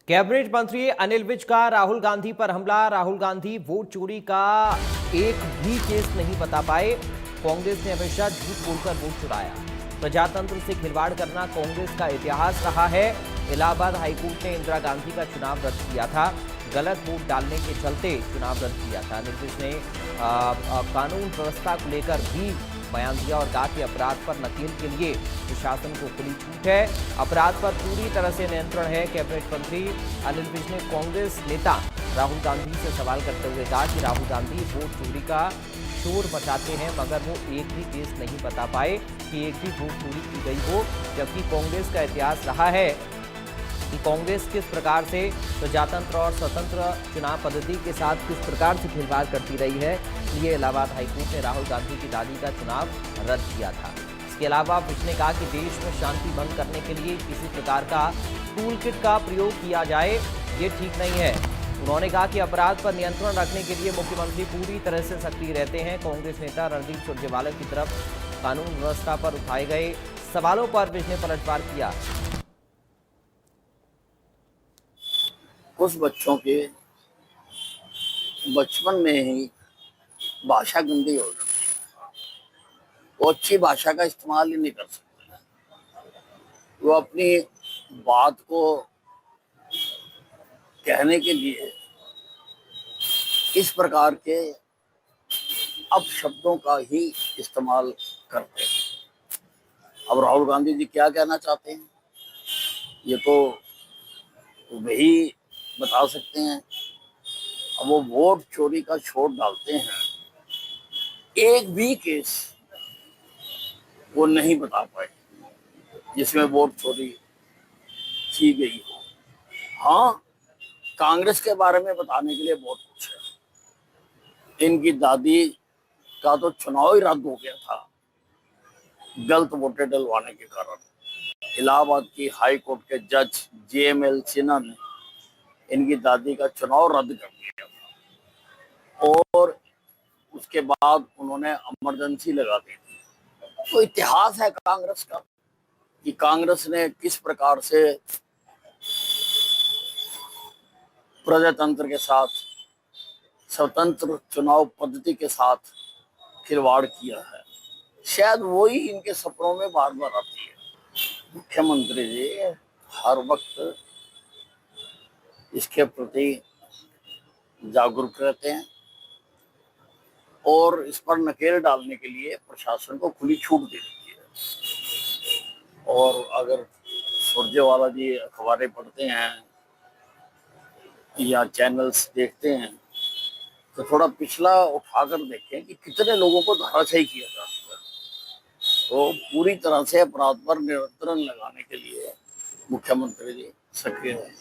Cabinet मंत्री अनिल विज का राहुल गांधी पर हमला। राहुल गांधी वोट चोरी का एक भी केस नहीं बता पाए। कांग्रेस ने हमेशा झूठ बोलकर वोट चुराया। प्रजातंत्र से खिलवाड़ करना कांग्रेस का इतिहास रहा है। इलाहाबाद हाईकोर्ट ने इंदिरा गांधी का चुनाव रद्द किया था। गलत वोट डालने के चलते चुनाव रद्द किया था। अनिल विज ने कानून व्यवस्था को लेकर भी बयान दिया और कहा कि अपराध पर नकेल के लिए प्रशासन को खुली छूट है। अपराध पर पूरी तरह से नियंत्रण है। कैबिनेट मंत्री अनिल विज ने कांग्रेस नेता राहुल गांधी से सवाल करते हुए कहा कि राहुल गांधी वोट चोरी का शोर मचाते हैं, मगर वो एक भी केस नहीं बता पाए कि एक भी वोट चोरी की गई हो, जबकि कांग्रेस का इतिहास रहा है कि कांग्रेस किस प्रकार से प्रजातंत्र और स्वतंत्र चुनाव पद्धति के साथ किस प्रकार से खिलवाड़ करती रही है। इसलिए इलाहाबाद हाईकोर्ट ने राहुल गांधी की दादी का चुनाव रद्द किया था। इसके अलावा विज ने कहा कि देश में शांति भंग करने के लिए किसी प्रकार का टूल किट का प्रयोग किया जाए, ये ठीक नहीं है। उन्होंने कहा कि अपराध पर नियंत्रण रखने के लिए मुख्यमंत्री पूरी तरह से सक्रिय रहते हैं। कांग्रेस नेता रणदीप सुरजेवाला की तरफ कानून व्यवस्था पर उठाए गए सवालों पर विज ने पलटवार किया। कुछ बच्चों के बचपन में ही भाषा गंदी हो जाती है। वो अच्छी भाषा का इस्तेमाल ही नहीं कर सकते। वो अपनी बात को कहने के लिए इस प्रकार के अपशब्दों का ही इस्तेमाल करते हैं। अब राहुल गांधी जी क्या कहना चाहते हैं, ये तो वही बता सकते हैं। अब वो वोट चोरी का शोर डालते हैं, एक भी केस वो नहीं बता पाए जिसमें वोट चोरी की गई हो। हाँ, कांग्रेस के बारे में बताने के लिए बहुत कुछ है। इनकी दादी का तो चुनाव ही रद्द हो गया था गलत वोटें डलवाने के कारण। इलाहाबाद की हाई कोर्ट के जज JML सिन्हा ने इनकी दादी का चुनाव रद्द कर दिया था और उसके बाद उन्होंने इमरजेंसी लगा दी थी। तो इतिहास है कांग्रेस का कि कांग्रेस ने किस प्रकार से प्रजातंत्र के साथ, स्वतंत्र चुनाव पद्धति के साथ खिलवाड़ किया है। शायद वही इनके सपनों में बार बार आती है। मुख्यमंत्री जी हर वक्त इसके प्रति जागरूक रहते हैं और इस पर नकेल डालने के लिए प्रशासन को खुली छूट दे दी है। और अगर सुरजेवाला जी अखबारें पढ़ते हैं या चैनल्स देखते हैं तो थोड़ा पिछला उठाकर देखें कि कितने लोगों को धराशायी किया जा चुका है। तो पूरी तरह से अपराध पर नियंत्रण लगाने के लिए मुख्यमंत्री जी सक्रिय हैं।